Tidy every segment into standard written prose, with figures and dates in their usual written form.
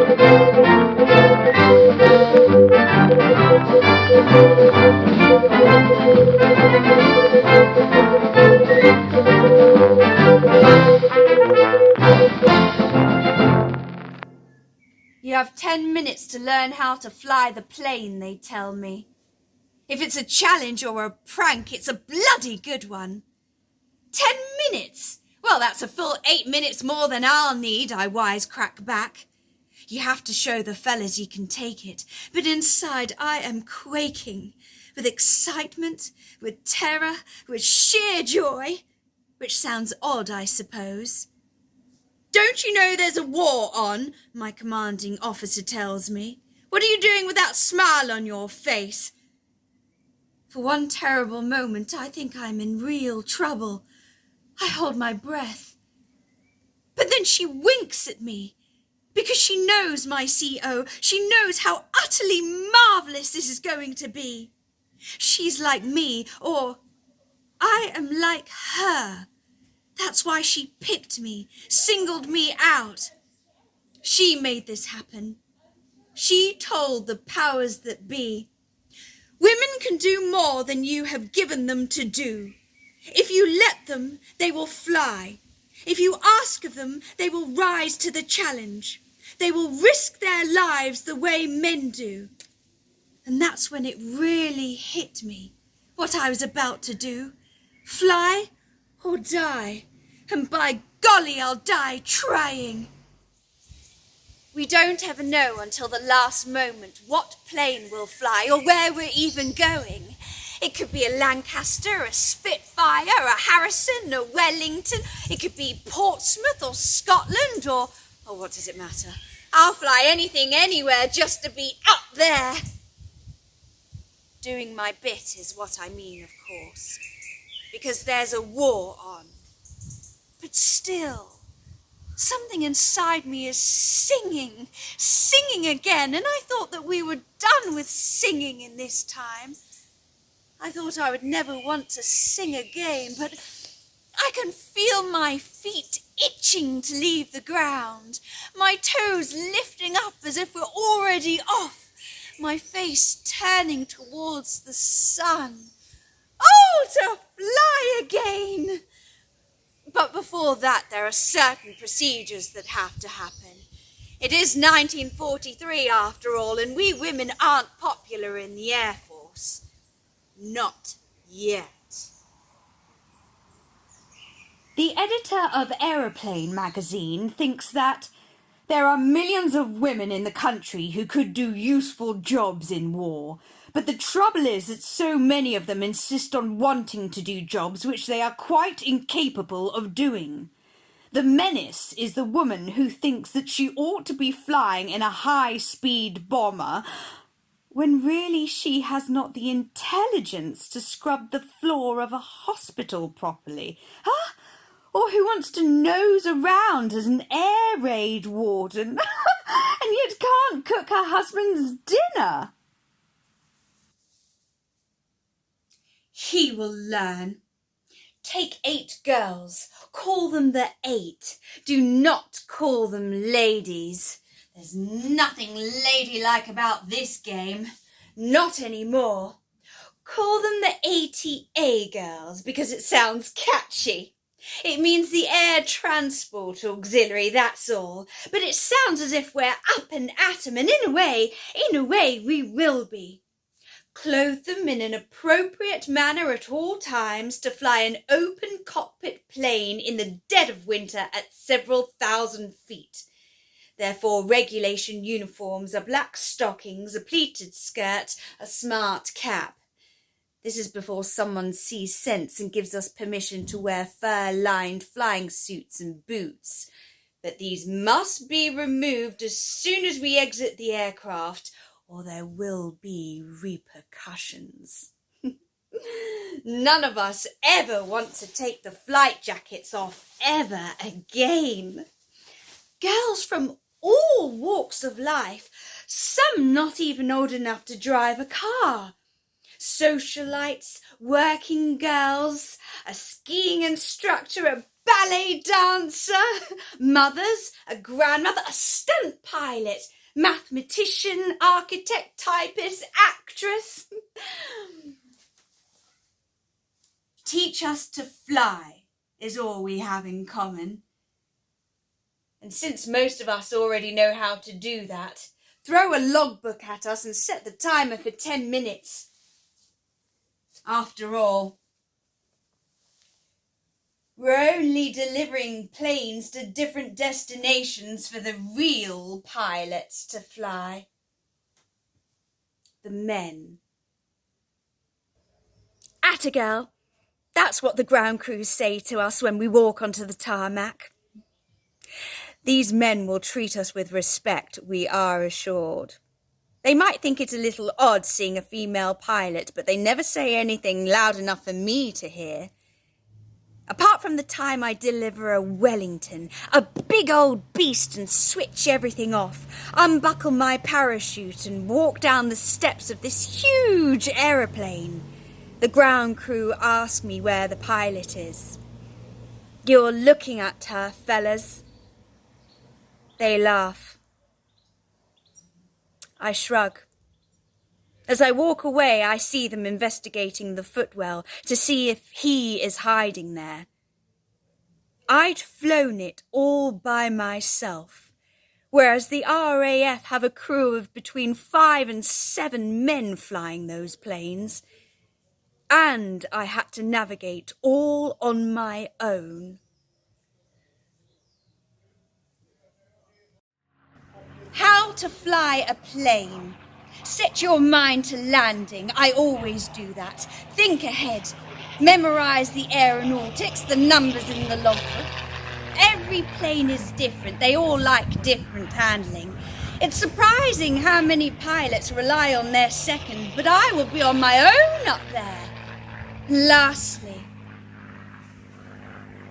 You have 10 minutes to learn how to fly the plane, they tell me. If it's a challenge or a prank, it's a bloody good one. 10 minutes? Well, that's a full 8 minutes more than I'll need, I wisecrack back. You have to show the fellas you can take it, but inside I am quaking with excitement, with terror, with sheer joy, which sounds odd, I suppose. Don't you know there's a war on? My commanding officer tells me. What are you doing with that smile on your face? For one terrible moment, I think I'm in real trouble. I hold my breath. But then she winks at me, because she knows my CO. She knows how utterly marvellous this is going to be. She's like me, or I am like her. That's why she picked me, singled me out. She made this happen. She told the powers that be, women can do more than you have given them to do. If you let them, they will fly. If you ask of them, they will rise to the challenge. They will risk their lives the way men do. And that's when it really hit me, what I was about to do. Fly or die, and by golly I'll die trying. We don't ever know until the last moment what plane will fly or where we're even going. It could be a Lancaster, a Spitfire, a Harrison, a Wellington. It could be Portsmouth or Scotland or what does it matter? I'll fly anything, anywhere, just to be up there. Doing my bit is what I mean, of course, because there's a war on. But still, something inside me is singing again, and I thought that we were done with singing in this time. I thought I would never want to sing again, but I can feel my feet itching to leave the ground, my toes lifting up as if we're already off, my face turning towards the sun. Oh, to fly again! But before that, there are certain procedures that have to happen. It is 1943 after all, and we women aren't popular in the Air Force. Not yet. The editor of Aeroplane magazine thinks that there are millions of women in the country who could do useful jobs in war, but the trouble is that so many of them insist on wanting to do jobs which they are quite incapable of doing. The Menace is the woman who thinks that she ought to be flying in a high-speed bomber when really she has not the intelligence to scrub the floor of a hospital properly. Huh? Or who wants to nose around as an air raid warden and yet can't cook her husband's dinner. He will learn. Take 8 girls. Call them the 8. Do not call them ladies. There's nothing ladylike about this game. Not anymore. Call them the ATA girls because it sounds catchy. It means the Air Transport Auxiliary, that's all. But it sounds as if we're up and at 'em, and in a way we will be. Clothe them in an appropriate manner at all times to fly an open cockpit plane in the dead of winter at several thousand feet. Therefore, regulation uniforms are black stockings, a pleated skirt, a smart cap. This is before someone sees sense and gives us permission to wear fur-lined flying suits and boots. But these must be removed as soon as we exit the aircraft, or there will be repercussions. None of us ever want to take the flight jackets off ever again. Girls from all walks of life, some not even old enough to drive a car. Socialites, working girls, a skiing instructor, a ballet dancer, mothers, a grandmother, a stunt pilot, mathematician, architect, typist, actress. Teach us to fly is all we have in common. And since most of us already know how to do that, throw a logbook at us and set the timer for 10 minutes. After all, we're only delivering planes to different destinations for the real pilots to fly. The men. Atta girl. That's what the ground crews say to us when we walk onto the tarmac. These men will treat us with respect, we are assured. They might think it a little odd seeing a female pilot, but they never say anything loud enough for me to hear. Apart from the time I deliver a Wellington, a big old beast, and switch everything off, unbuckle my parachute and walk down the steps of this huge aeroplane, the ground crew ask me where the pilot is. You're looking at her, fellas. They laugh. I shrug. As I walk away, I see them investigating the footwell to see if he is hiding there. I'd flown it all by myself, whereas the RAF have a crew of between 5 and 7 men flying those planes. And I had to navigate all on my own. How to fly a plane. Set your mind to landing. I always do that. Think ahead. Memorize the aeronautics, the numbers in the logbook. Every plane is different. They all like different handling. It's surprising how many pilots rely on their second, but I will be on my own up there. Lastly,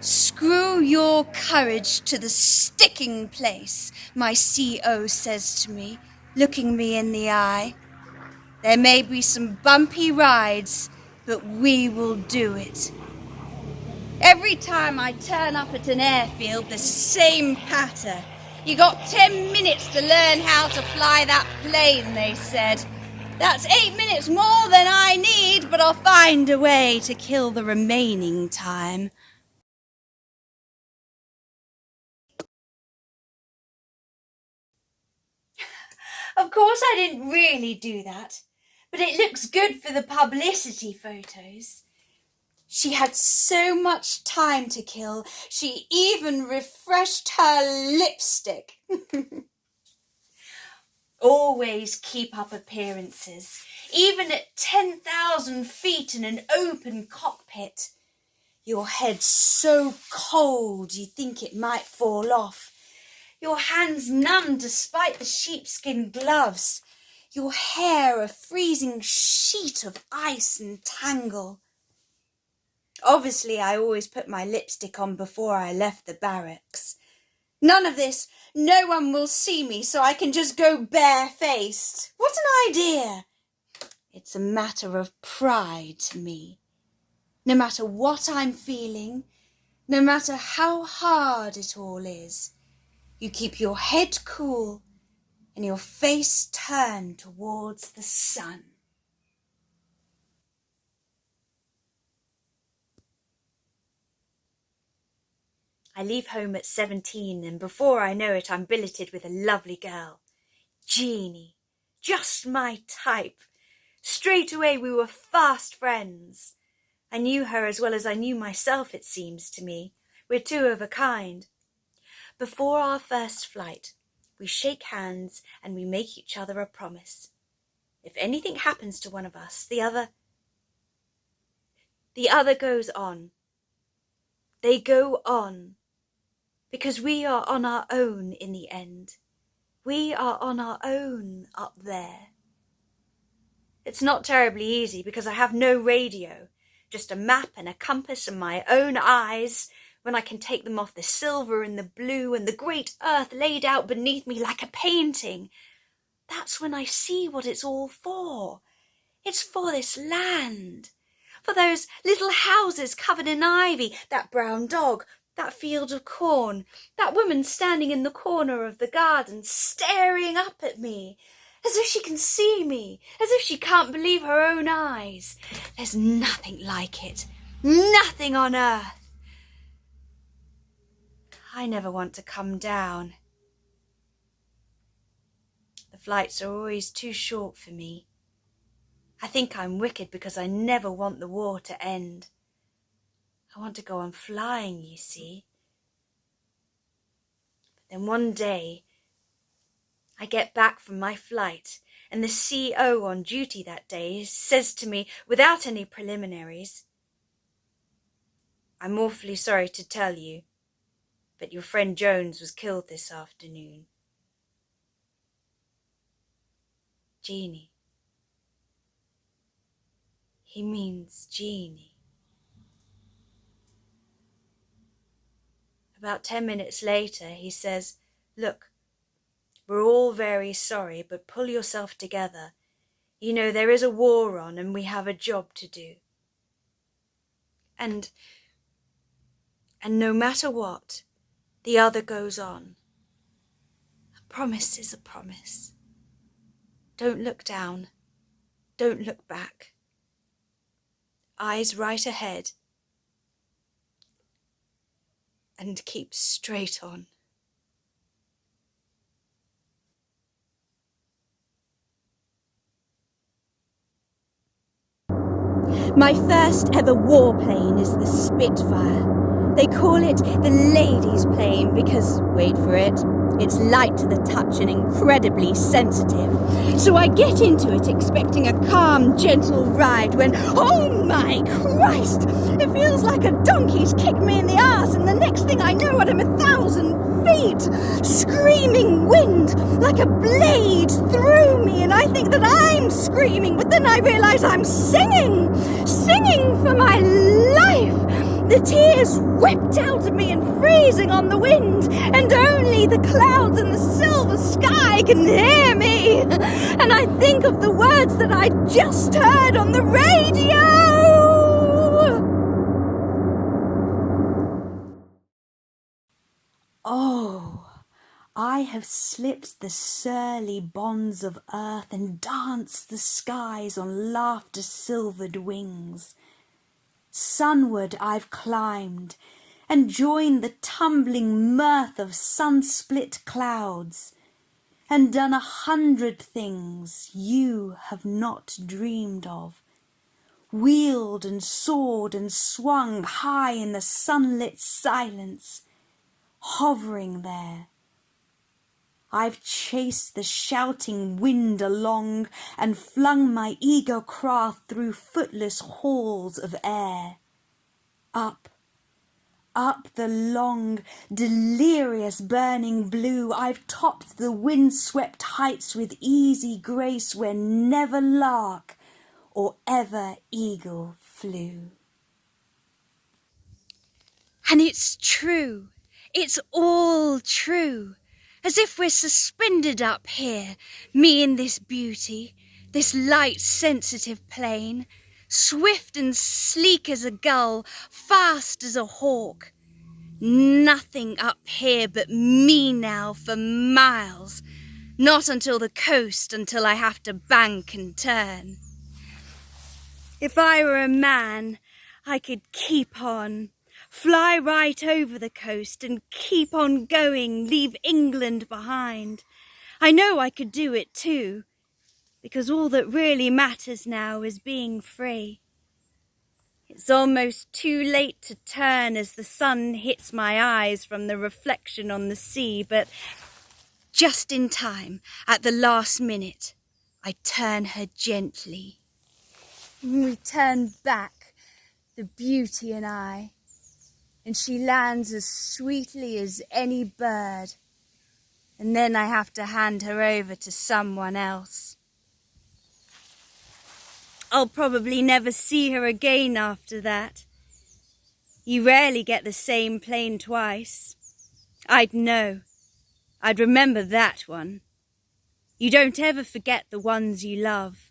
screw your courage to the sticking place, my CO says to me, looking me in the eye. There may be some bumpy rides, but we will do it. Every time I turn up at an airfield, the same patter. You got 10 minutes to learn how to fly that plane, they said. That's 8 minutes more than I need, but I'll find a way to kill the remaining time. Of course I didn't really do that, but it looks good for the publicity photos. She had so much time to kill, she even refreshed her lipstick. Always keep up appearances, even at 10,000 feet in an open cockpit. Your head's so cold you think it might fall off. Your hands numb despite the sheepskin gloves. Your hair a freezing sheet of ice and tangle. Obviously, I always put my lipstick on before I left the barracks. None of this, no one will see me, so I can just go barefaced. What an idea! It's a matter of pride to me. No matter what I'm feeling, no matter how hard it all is, you keep your head cool and your face turned towards the sun. I leave home at 17 and before I know it I'm billeted with a lovely girl. Genie. Just my type. Straight away we were fast friends. I knew her as well as I knew myself, it seems to me. We're two of a kind. Before our first flight, we shake hands and we make each other a promise. If anything happens to one of us, the other goes on. They go on. Because we are on our own in the end. We are on our own up there. It's not terribly easy because I have no radio, just a map and a compass and my own eyes. When I can take them off, the silver and the blue and the great earth laid out beneath me like a painting. That's when I see what it's all for. It's for this land. For those little houses covered in ivy, that brown dog, That field of corn, that woman standing in the corner of the garden, staring up at me, as if she can see me, as if she can't believe her own eyes. There's nothing like it, nothing on earth. I never want to come down. The flights are always too short for me. I think I'm wicked because I never want the war to end. I want to go on flying, you see. But then one day, I get back from my flight, and the CO on duty that day says to me, without any preliminaries, "I'm awfully sorry to tell you, but your friend Jones was killed this afternoon." Genie. He means Genie. About 10 minutes later, he says, "Look, we're all very sorry, but pull yourself together. You know, there is a war on and we have a job to do. And no matter what, the other goes on. A promise is a promise. Don't look down. Don't look back. Eyes right ahead. And keep straight on." My first ever warplane is the Spitfire. They call it the ladies' plane because, wait for it, it's light to the touch and incredibly sensitive. So I get into it expecting a calm, gentle ride when, oh my Christ, it feels like a donkey's kicked me in the arse, and the next thing I know I'm 1,000 feet. Screaming wind like a blade through me, and I think that I'm screaming, but then I realise I'm singing for my life. The tears whipped out of me and freezing on the wind, and only the clouds and the silver sky can hear me. And I think of the words that I just heard on the radio. Oh, I have slipped the surly bonds of earth and danced the skies on laughter-silvered wings. Sunward I've climbed and joined the tumbling mirth of sun-split clouds, and done 100 things you have not dreamed of, wheeled and soared and swung high in the sunlit silence, hovering there. I've chased the shouting wind along and flung my eager craft through footless halls of air. Up the long, delirious burning blue, I've topped the wind-swept heights with easy grace where never lark or ever eagle flew. And it's true. It's all true. As if we're suspended up here, me and this beauty, this light sensitive plane, swift and sleek as a gull, fast as a hawk. Nothing up here but me now for miles, not until the coast, until I have to bank and turn. If I were a man, I could keep on. Fly right over the coast and keep on going, leave England behind. I know I could do it too, because all that really matters now is being free. It's almost too late to turn as the sun hits my eyes from the reflection on the sea, but just in time, at the last minute, I turn her gently. We turn back, the beauty and I, and she lands as sweetly as any bird. And then I have to hand her over to someone else. I'll probably never see her again after that. You rarely get the same plane twice. I'd know. I'd remember that one. You don't ever forget the ones you love,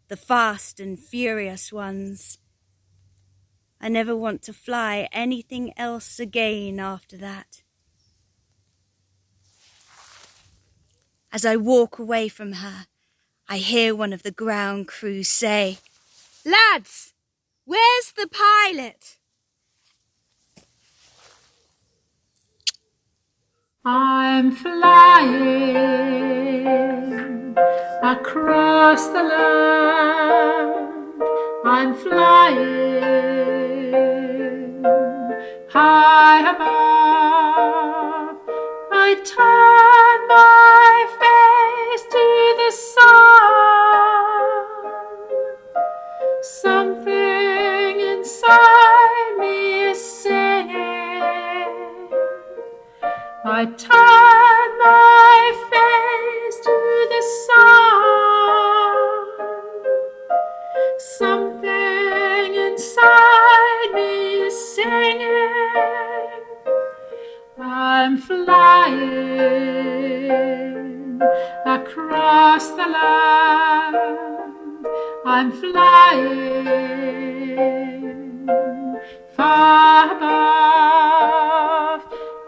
the fast and furious ones. I never want to fly anything else again after that. As I walk away from her, I hear one of the ground crew say, "Lads, where's the pilot?" I'm flying across the land. I'm flying high above. I turn my face to the sun. Something inside me is singing. I turn my face to the sun. Something inside me is singing. I'm flying across the land. I'm flying far above.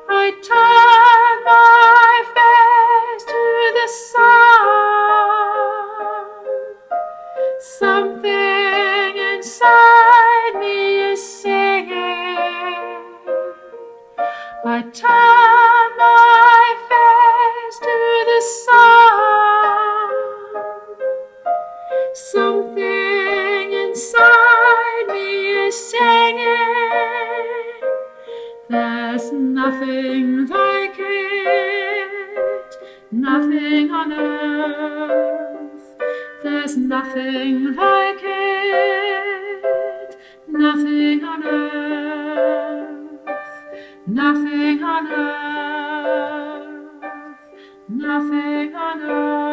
I turn my face to the sun. Something inside me is singing. I turn my face to the sun. Something inside me is singing. There's nothing like it, nothing on earth. There's nothing like it, nothing on earth. Nothing on earth, nothing on earth.